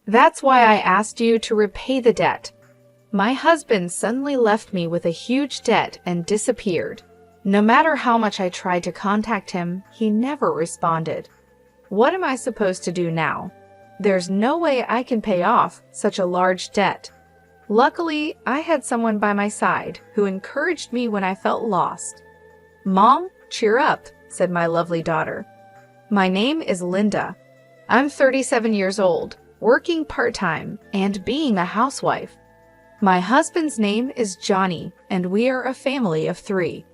That's why I asked you to repay the debt. My husband suddenly left me with a huge debt and disappeared. No matter how much I tried to contact him, he never responded. What am I supposed to do now? There's no way I can pay off such a large debt. Luckily, I had someone by my side who encouraged me when I felt lost. Mom, cheer up, said my lovely daughter. My name is Linda. I'm 37 years old, working part-time and being a housewife. My husband's name is Johnny, and we are a family of 3.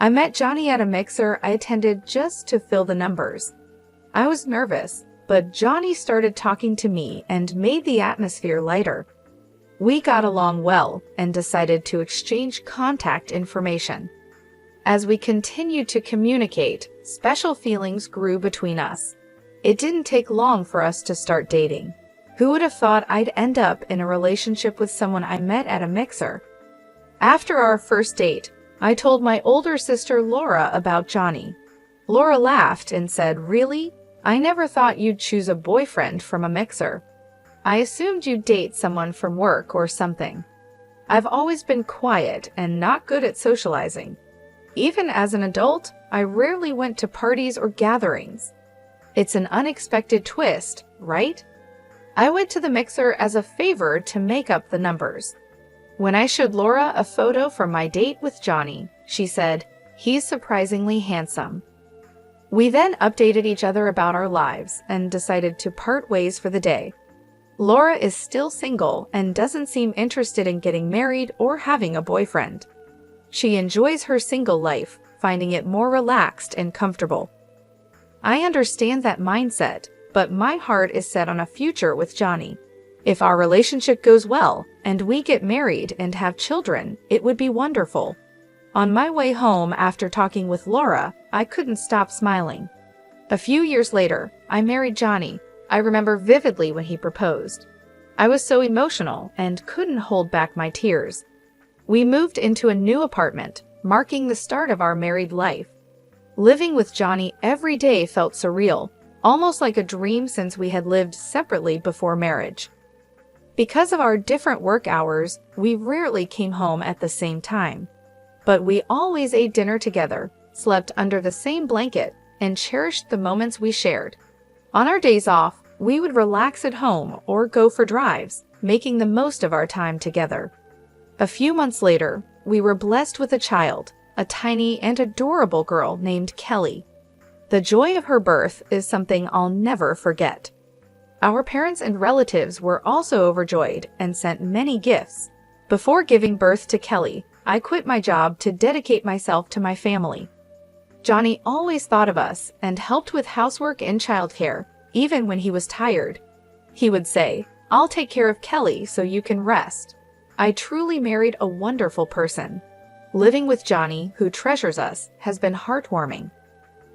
I met Johnny at a mixer I attended just to fill the numbers. I was nervous, but Johnny started talking to me and made the atmosphere lighter. We got along well and decided to exchange contact information. As we continued to communicate, special feelings grew between us. It didn't take long for us to start dating. Who would have thought I'd end up in a relationship with someone I met at a mixer? After our first date, I told my older sister Laura about Johnny. Laura laughed and said, "Really? I never thought you'd choose a boyfriend from a mixer. I assumed you'd date someone from work or something." I've always been quiet and not good at socializing. Even as an adult, I rarely went to parties or gatherings. It's an unexpected twist, right? I went to the mixer as a favor to make up the numbers. When I showed Laura a photo from my date with Johnny, she said, "He's surprisingly handsome." We then updated each other about our lives and decided to part ways for the day. Laura is still single and doesn't seem interested in getting married or having a boyfriend. She enjoys her single life, finding it more relaxed and comfortable. I understand that mindset, but my heart is set on a future with Johnny. If our relationship goes well and we get married and have children, it would be wonderful. On my way home after talking with Laura, I couldn't stop smiling. A few years later, I married Johnny. I remember vividly when he proposed. I was so emotional and couldn't hold back my tears. We moved into a new apartment, marking the start of our married life. Living with Johnny every day felt surreal, almost like a dream since we had lived separately before marriage. Because of our different work hours, we rarely came home at the same time. But we always ate dinner together, slept under the same blanket, and cherished the moments we shared. On our days off, we would relax at home or go for drives, making the most of our time together. A few months later, we were blessed with a child, a tiny and adorable girl named Kelly. The joy of her birth is something I'll never forget. Our parents and relatives were also overjoyed and sent many gifts. Before giving birth to Kelly, I quit my job to dedicate myself to my family. Johnny always thought of us and helped with housework and childcare, even when he was tired. He would say, "I'll take care of Kelly so you can rest." I truly married a wonderful person. Living with Johnny, who treasures us, has been heartwarming.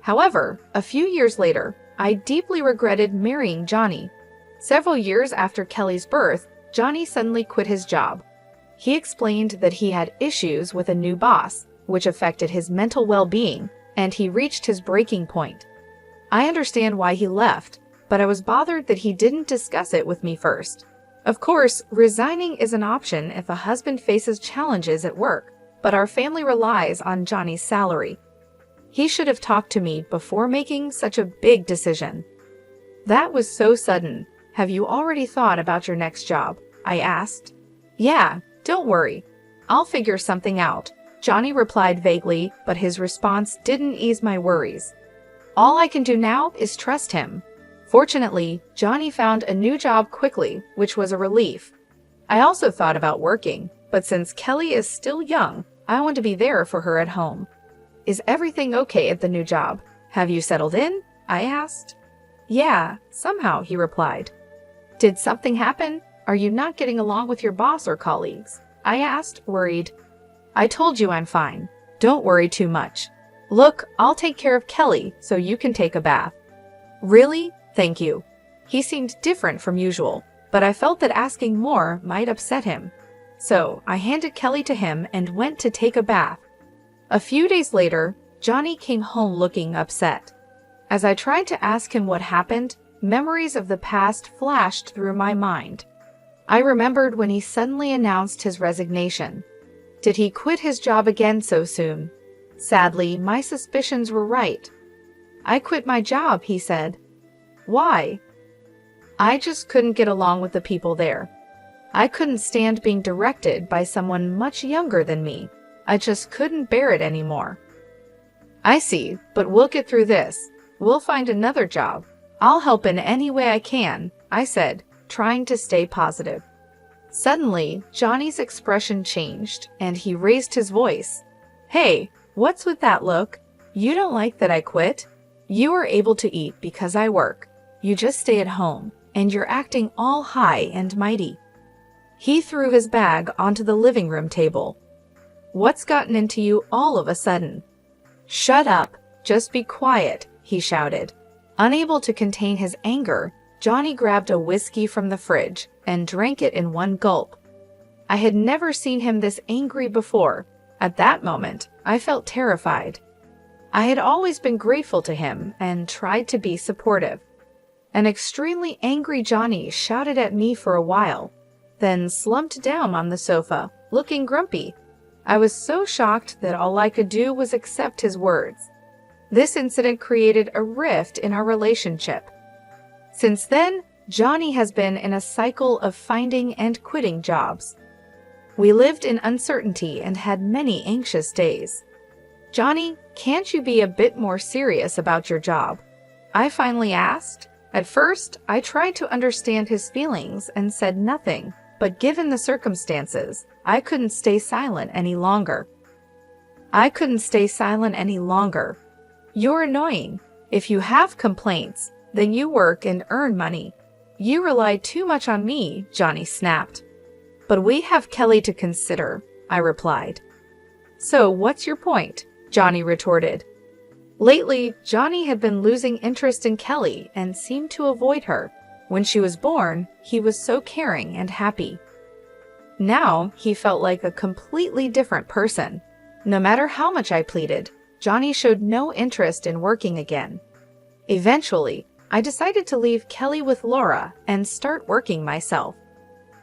However, a few years later, I deeply regretted marrying Johnny. Several years after Kelly's birth, Johnny suddenly quit his job. He explained that he had issues with a new boss, which affected his mental well-being, and he reached his breaking point. I understand why he left, but I was bothered that he didn't discuss it with me first. Of course, resigning is an option if a husband faces challenges at work, but our family relies on Johnny's salary. He should have talked to me before making such a big decision. That was so sudden. Have you already thought about your next job? I asked. Yeah, don't worry. I'll figure something out, Johnny replied vaguely, but his response didn't ease my worries. All I can do now is trust him. Fortunately, Johnny found a new job quickly, which was a relief. I also thought about working, but since Kelly is still young, I want to be there for her at home. Is everything okay at the new job? Have you settled in? I asked. Yeah, somehow, he replied. Did something happen? Are you not getting along with your boss or colleagues? I asked, worried. I told you I'm fine. Don't worry too much. Look, I'll take care of Kelly so you can take a bath. Really? Thank you. He seemed different from usual, but I felt that asking more might upset him. So I handed Kelly to him and went to take a bath. A few days later, Johnny came home looking upset. As I tried to ask him what happened, memories of the past flashed through my mind. I remembered when he suddenly announced his resignation. Did he quit his job again so soon? Sadly, my suspicions were right. "I quit my job," he said. "Why?" "I just couldn't get along with the people there. I couldn't stand being directed by someone much younger than me. I just couldn't bear it anymore." "I see, but we'll get through this. We'll find another job. I'll help in any way I can," I said, trying to stay positive. Suddenly, Johnny's expression changed, and he raised his voice. "Hey, what's with that look? You don't like that I quit? You are able to eat because I work. You just stay at home, and you're acting all high and mighty." He threw his bag onto the living room table. "What's gotten into you all of a sudden?" "Shut up, just be quiet," he shouted. Unable to contain his anger, Johnny grabbed a whiskey from the fridge and drank it in one gulp. I had never seen him this angry before. At that moment, I felt terrified. I had always been grateful to him and tried to be supportive. An extremely angry Johnny shouted at me for a while, then slumped down on the sofa, looking grumpy. I was so shocked that all I could do was accept his words. This incident created a rift in our relationship. Since then, Johnny has been in a cycle of finding and quitting jobs. We lived in uncertainty and had many anxious days. "Johnny, can't you be a bit more serious about your job?" I finally asked. At first, I tried to understand his feelings and said nothing, but given the circumstances, I couldn't stay silent any longer. "You're annoying. If you have complaints, then you work and earn money. You rely too much on me," Johnny snapped. "But we have Kelly to consider," I replied. "So what's your point?" Johnny retorted. Lately, Johnny had been losing interest in Kelly and seemed to avoid her. When she was born, he was so caring and happy. Now, he felt like a completely different person. No matter how much I pleaded, Johnny showed no interest in working again. Eventually, I decided to leave Kelly with Laura and start working myself.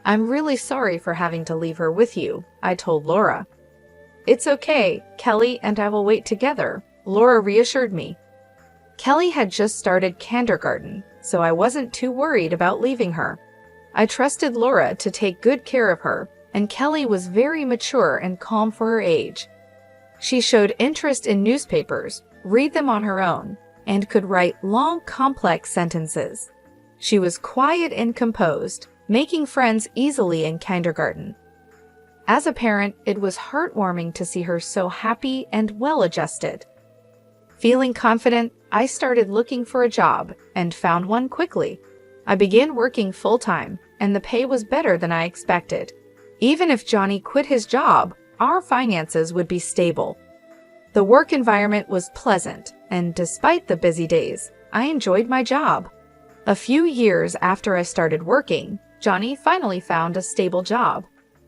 "I'm really sorry for having to leave her with you," I told Laura. "It's okay, Kelly and I will wait together," Laura reassured me. Kelly had just started kindergarten, so I wasn't too worried about leaving her. I trusted Laura to take good care of her, and Kelly was very mature and calm for her age. She showed interest in newspapers, read them on her own, and could write long, complex sentences. She was quiet and composed, making friends easily in kindergarten. As a parent, it was heartwarming to see her so happy and well-adjusted. Feeling confident, I started looking for a job and found one quickly. I began working full-time, and the pay was better than I expected. Even if Johnny quit his job, our finances would be stable. The work environment was pleasant, and despite the busy days, I enjoyed my job. A few years after I started working, Johnny finally found a stable job.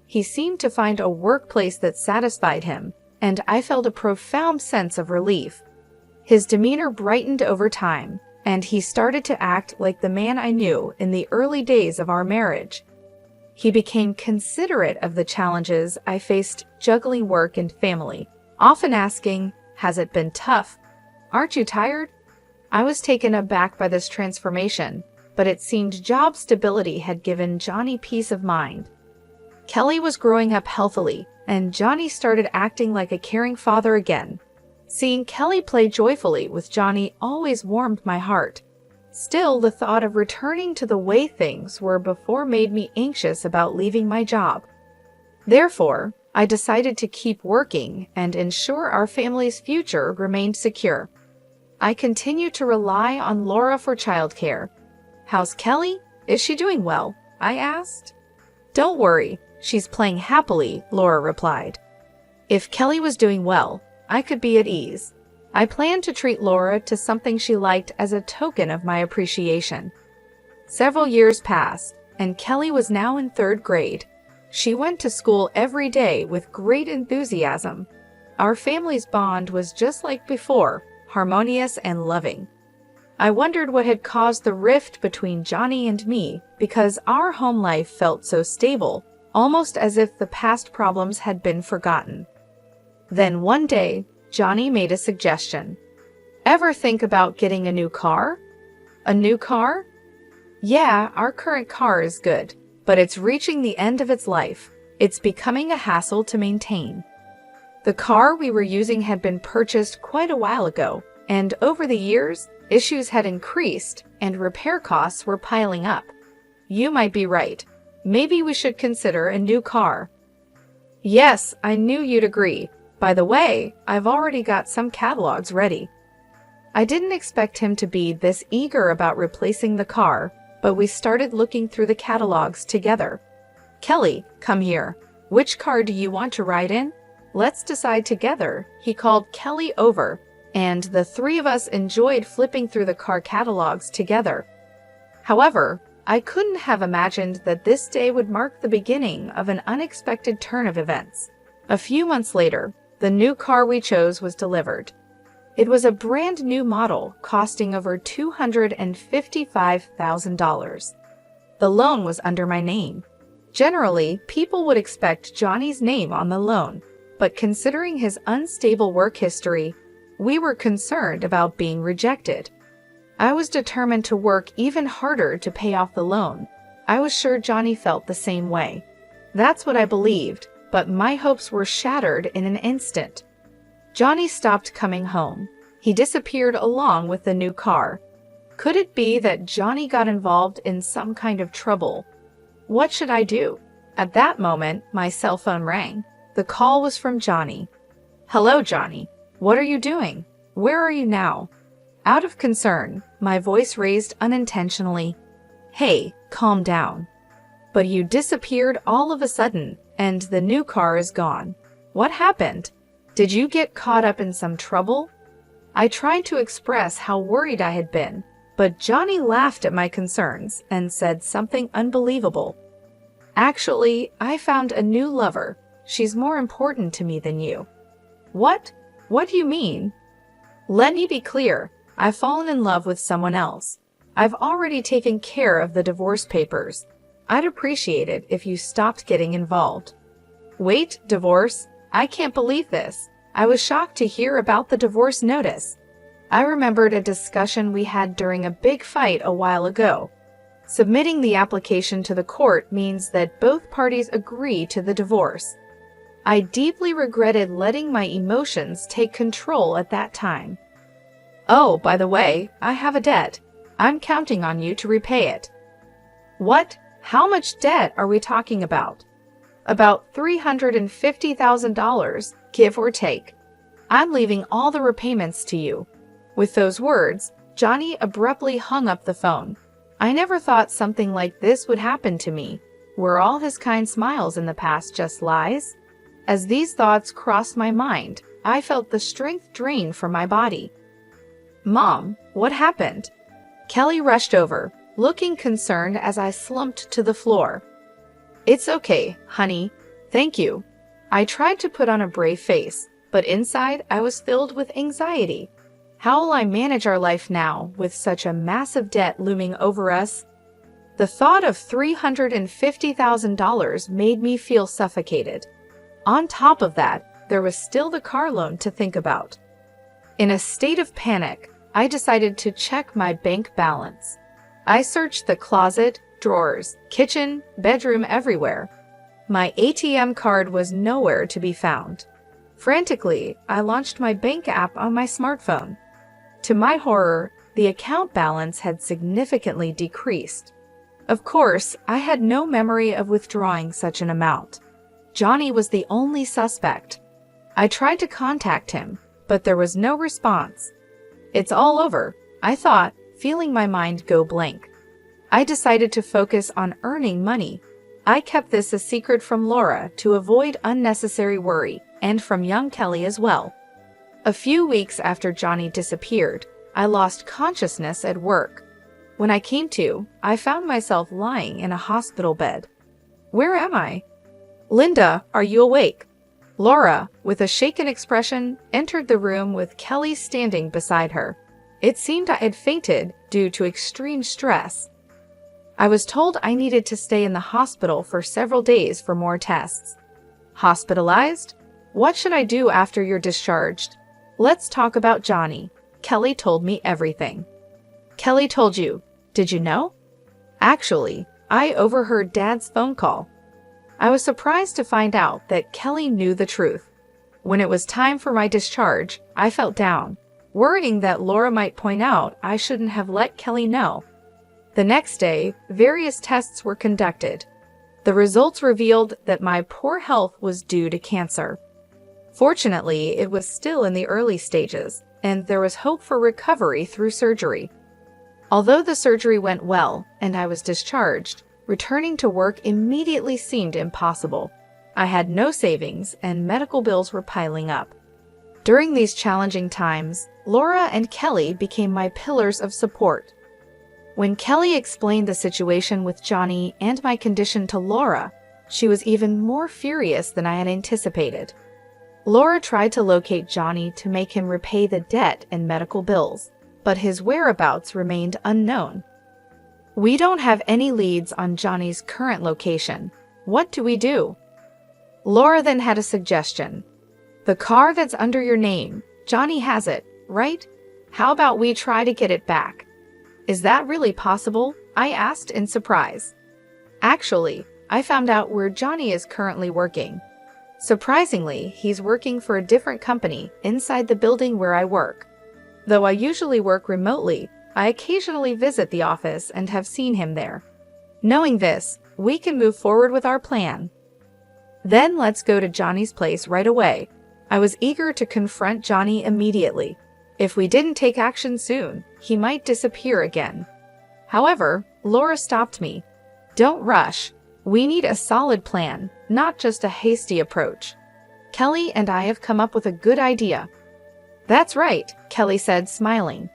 He seemed to find a workplace that satisfied him, and I felt a profound sense of relief. His demeanor brightened over time, and he started to act like the man I knew in the early days of our marriage. He became considerate of the challenges I faced juggling work and family, often asking, "Has it been tough? Aren't you tired?" I was taken aback by this transformation, but it seemed job stability had given Johnny peace of mind. Kelly was growing up healthily, and Johnny started acting like a caring father again. Seeing Kelly play joyfully with Johnny always warmed my heart. Still, the thought of returning to the way things were before made me anxious about leaving my job. Therefore, I decided to keep working and ensure our family's future remained secure. I continued to rely on Laura for childcare. "How's Kelly? Is she doing well?" I asked. "Don't worry, she's playing happily," Laura replied. If Kelly was doing well, I could be at ease. I planned to treat Laura to something she liked as a token of my appreciation. Several years passed, and Kelly was now in 3rd grade. She went to school every day with great enthusiasm. Our family's bond was just like before, harmonious and loving. I wondered what had caused the rift between Johnny and me because our home life felt so stable, almost as if the past problems had been forgotten. Then one day, Johnny made a suggestion. Ever think about getting a new car? A new car? Yeah, our current car is good, but it's reaching the end of its life. It's becoming a hassle to maintain. The car we were using had been purchased quite a while ago, and over the years, issues had increased and repair costs were piling up. You might be right. Maybe we should consider a new car. Yes, I knew you'd agree. By the way, I've already got some catalogs ready. I didn't expect him to be this eager about replacing the car, but we started looking through the catalogs together. Kelly, come here. Which car do you want to ride in? Let's decide together. He called Kelly over, and the three of us enjoyed flipping through the car catalogs together. However, I couldn't have imagined that this day would mark the beginning of an unexpected turn of events. A few months later, the new car we chose was delivered. It was a brand new model costing over $255,000. The loan was under my name. Generally, people would expect Johnny's name on the loan, but considering his unstable work history, we were concerned about being rejected. I was determined to work even harder to pay off the loan. I was sure Johnny felt the same way. That's what I believed, but my hopes were shattered in an instant. Johnny stopped coming home. He disappeared along with the new car. Could it be that Johnny got involved in some kind of trouble? What should I do? At that moment, my cell phone rang. The call was from Johnny. Hello, Johnny. What are you doing? Where are you now? Out of concern, my voice raised unintentionally. Hey, calm down. But you disappeared all of a sudden, and the new car is gone. What happened? Did you get caught up in some trouble? I tried to express how worried I had been, but Johnny laughed at my concerns and said something unbelievable. Actually, I found a new lover. She's more important to me than you. What? What do you mean? Let me be clear. I've fallen in love with someone else. I've already taken care of the divorce papers. I'd appreciate it if you stopped getting involved. Wait, divorce? I can't believe this. I was shocked to hear about the divorce notice. I remembered a discussion we had during a big fight a while ago. Submitting the application to the court means that both parties agree to the divorce. I deeply regretted letting my emotions take control at that time. Oh, by the way, I have a debt. I'm counting on you to repay it. What? How much debt are we talking about? About $350,000, give or take. I'm leaving all the repayments to you. With those words, Johnny abruptly hung up the phone. I never thought something like this would happen to me. Were all his kind smiles in the past just lies? As these thoughts crossed my mind, I felt the strength drain from my body. Mom, what happened? Kelly rushed over, looking concerned as I slumped to the floor. It's okay, honey. Thank you. I tried to put on a brave face, but inside I was filled with anxiety. How will I manage our life now with such a massive debt looming over us? The thought of $350,000 made me feel suffocated. On top of that, there was still the car loan to think about. In a state of panic, I decided to check my bank balance. I searched the closet, drawers, kitchen, bedroom, everywhere. My ATM card was nowhere to be found. Frantically, I launched my bank app on my smartphone. To my horror, the account balance had significantly decreased. Of course, I had no memory of withdrawing such an amount. Johnny was the only suspect. I tried to contact him, but there was no response. It's all over, I thought, feeling my mind go blank. I decided to focus on earning money. I kept this a secret from Laura to avoid unnecessary worry, and from young Kelly as well. A few weeks after Johnny disappeared, I lost consciousness at work. When I came to, I found myself lying in a hospital bed. Where am I? Linda, are you awake? Laura, with a shaken expression, entered the room with Kelly standing beside her. It seemed I had fainted due to extreme stress. I was told I needed to stay in the hospital for several days for more tests. Hospitalized? What should I do after you're discharged? Let's talk about Johnny. Kelly told me everything. Kelly told you. Did you know? Actually, I overheard Dad's phone call. I was surprised to find out that Kelly knew the truth. When it was time for my discharge, I felt down, worrying that Laura might point out I shouldn't have let Kelly know. The next day, various tests were conducted. The results revealed that my poor health was due to cancer. Fortunately, it was still in the early stages, and there was hope for recovery through surgery. Although the surgery went well and I was discharged, returning to work immediately seemed impossible. I had no savings and medical bills were piling up. During these challenging times, Laura and Kelly became my pillars of support. When Kelly explained the situation with Johnny and my condition to Laura, she was even more furious than I had anticipated. Laura tried to locate Johnny to make him repay the debt and medical bills, but his whereabouts remained unknown. We don't have any leads on Johnny's current location. What do we do? Laura then had a suggestion. The car that's under your name, Johnny has it, right? How about we try to get it back? Is that really possible? I asked in surprise. Actually, I found out where Johnny is currently working. Surprisingly, he's working for a different company inside the building where I work. Though I usually work remotely, I occasionally visit the office and have seen him there. Knowing this, we can move forward with our plan. Then let's go to Johnny's place right away. I was eager to confront Johnny immediately. If we didn't take action soon, he might disappear again. However, Laura stopped me. Don't rush. We need a solid plan, not just a hasty approach. Kelly and I have come up with a good idea. That's right, Kelly said, smiling.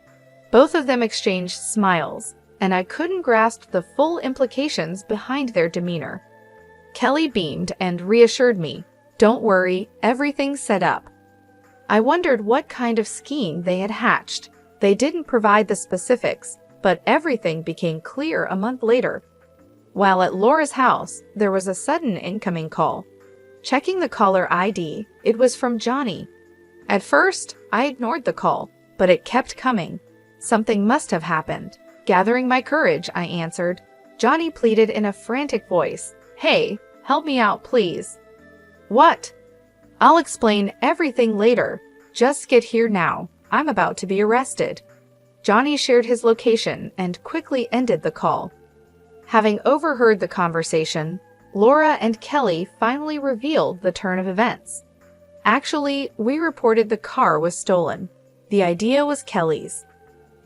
Both of them exchanged smiles, and I couldn't grasp the full implications behind their demeanor. Kelly beamed and reassured me. Don't worry, everything's set up. I wondered what kind of scheme they had hatched. They didn't provide the specifics, but everything became clear a month later. While at Laura's house, there was a sudden incoming call. Checking the caller ID, it was from Johnny. At first, I ignored the call, but it kept coming. Something must have happened. Gathering my courage, I answered. Johnny pleaded in a frantic voice. Hey, help me out, please. What? I'll explain everything later. Just get here now. I'm about to be arrested. Johnny shared his location and quickly ended the call. Having overheard the conversation, Laura and Kelly finally revealed the turn of events. Actually, we reported the car was stolen. The idea was Kelly's.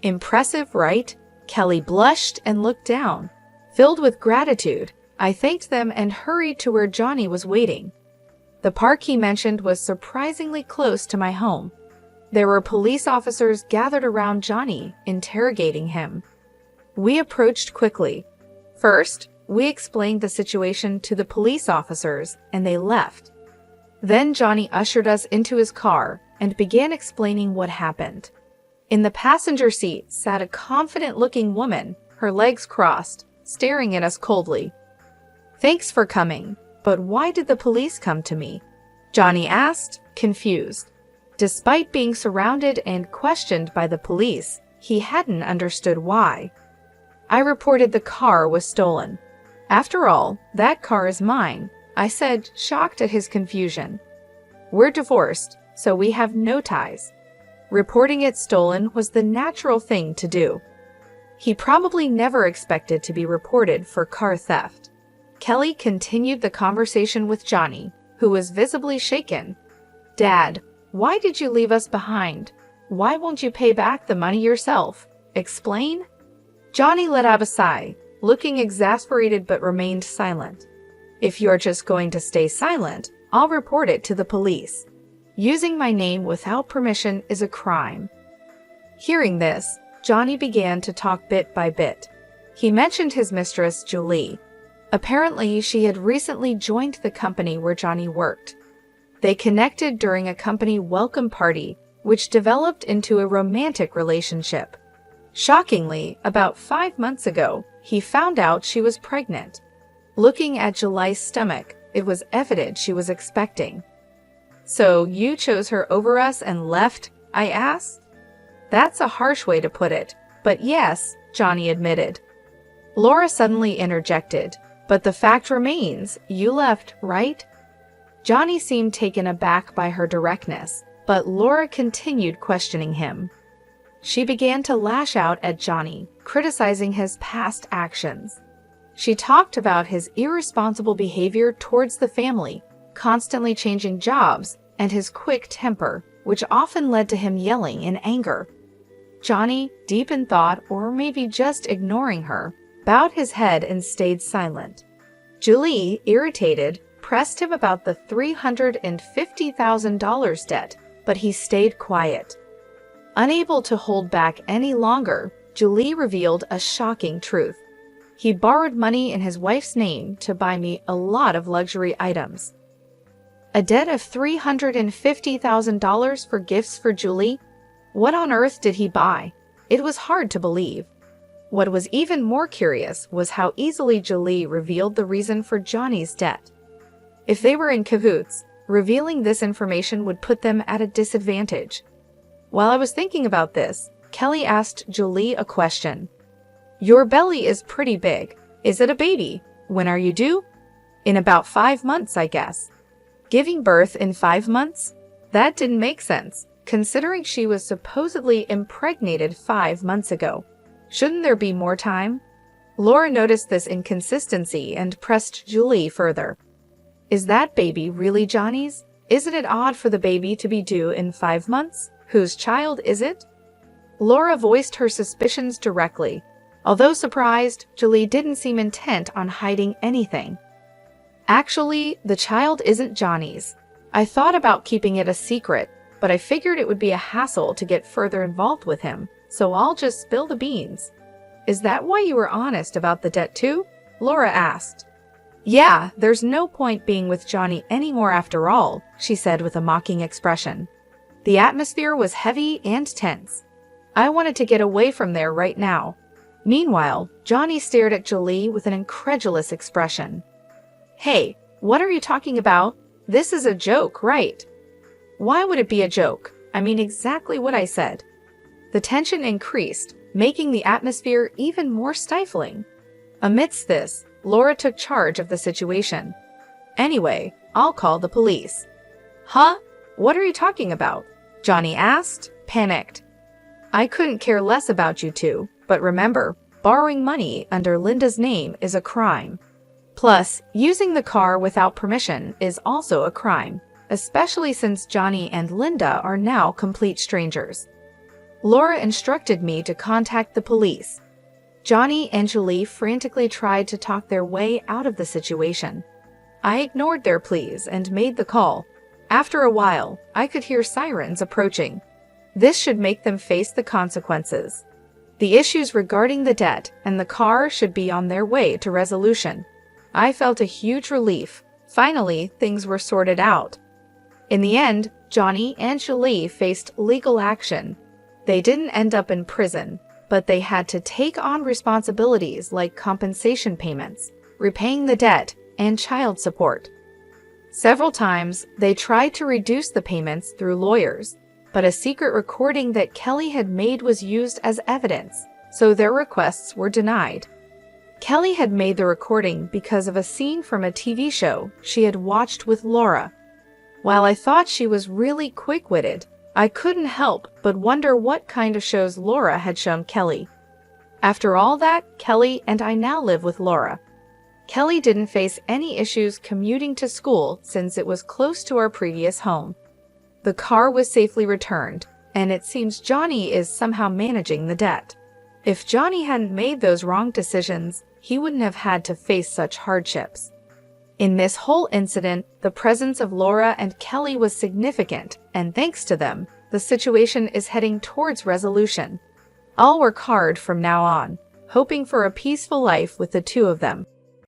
Impressive, right? Kelly blushed and looked down. Filled with gratitude, I thanked them and hurried to where Johnny was waiting. The park he mentioned was surprisingly close to my home. There were police officers gathered around Johnny, interrogating him. We approached quickly. First, we explained the situation to the police officers, and they left. Then Johnny ushered us into his car and began explaining what happened. In the passenger seat sat a confident-looking woman, her legs crossed, staring at us coldly. Thanks for coming, but why did the police come to me? Johnny asked, confused. Despite being surrounded and questioned by the police, he hadn't understood why. I reported the car was stolen. After all, that car is mine, I said, shocked at his confusion. We're divorced, so we have no ties. Reporting it stolen was the natural thing to do. He probably never expected to be reported for car theft. Kelly continued the conversation with Johnny, who was visibly shaken. Dad, why did you leave us behind? Why won't you pay back the money yourself? Explain? Johnny let out a sigh, looking exasperated but remained silent. If you're just going to stay silent, I'll report it to the police. Using my name without permission is a crime. Hearing this, Johnny began to talk bit by bit. He mentioned his mistress, Julie. Apparently, she had recently joined the company where Johnny worked. They connected during a company welcome party, which developed into a romantic relationship. Shockingly, about 5 months ago, he found out she was pregnant. Looking at July's stomach, it was evident she was expecting. "So you chose her over us and left?" I asked. "That's a harsh way to put it, but yes," Johnny admitted. Laura suddenly interjected, "But the fact remains, you left, right?" Johnny seemed taken aback by her directness, but Laura continued questioning him. She began to lash out at Johnny, criticizing his past actions. She talked about his irresponsible behavior towards the family, constantly changing jobs, and his quick temper, which often led to him yelling in anger. Johnny, deep in thought or maybe just ignoring her, bowed his head and stayed silent. Julie, irritated, pressed him about the $350,000 debt, but he stayed quiet. Unable to hold back any longer, Julie revealed a shocking truth. He borrowed money in his wife's name to buy me a lot of luxury items. A debt of $350,000 for gifts for Julie? What on earth did he buy? It was hard to believe. What was even more curious was how easily Julie revealed the reason for Johnny's debt. If they were in cahoots, revealing this information would put them at a disadvantage. While I was thinking about this, Kelly asked Julie a question. "Your belly is pretty big. Is it a baby? When are you due?" "In about 5 months, I guess." Giving birth in 5 months? That didn't make sense, considering she was supposedly impregnated 5 months ago. Shouldn't there be more time? Laura noticed this inconsistency and pressed Julie further. "Is that baby really Johnny's? Isn't it odd for the baby to be due in 5 months? Whose child is it?" Laura voiced her suspicions directly. Although surprised, Julie didn't seem intent on hiding anything. "Actually, the child isn't Johnny's. I thought about keeping it a secret, but I figured it would be a hassle to get further involved with him, so I'll just spill the beans." "Is that why you were honest about the debt too?" Laura asked. "Yeah, there's no point being with Johnny anymore after all," she said with a mocking expression. The atmosphere was heavy and tense. I wanted to get away from there right now. Meanwhile, Johnny stared at Julie with an incredulous expression. "Hey, what are you talking about? This is a joke, right?" "Why would it be a joke? I mean exactly what I said." The tension increased, making the atmosphere even more stifling. Amidst this, Laura took charge of the situation. "Anyway, I'll call the police." "Huh? What are you talking about?" Johnny asked, panicked. "I couldn't care less about you two, but remember, borrowing money under Linda's name is a crime. Plus, using the car without permission is also a crime, especially since Johnny and Linda are now complete strangers." Laura instructed me to contact the police. Johnny and Julie frantically tried to talk their way out of the situation. I ignored their pleas and made the call. After a while, I could hear sirens approaching. This should make them face the consequences. The issues regarding the debt and the car should be on their way to resolution. I felt a huge relief. Finally, things were sorted out. In the end, Johnny and Julie faced legal action. They didn't end up in prison, but they had to take on responsibilities like compensation payments, repaying the debt, and child support. Several times, they tried to reduce the payments through lawyers, but a secret recording that Kelly had made was used as evidence, so their requests were denied. Kelly had made the recording because of a scene from a TV show she had watched with Laura. While I thought she was really quick-witted, I couldn't help but wonder what kind of shows Laura had shown Kelly. After all that, Kelly and I now live with Laura. Kelly didn't face any issues commuting to school since it was close to our previous home. The car was safely returned, and it seems Johnny is somehow managing the debt. If Johnny hadn't made those wrong decisions, he wouldn't have had to face such hardships. In this whole incident, the presence of Laura and Kelly was significant, and thanks to them, the situation is heading towards resolution. I'll work hard from now on, hoping for a peaceful life with the two of them.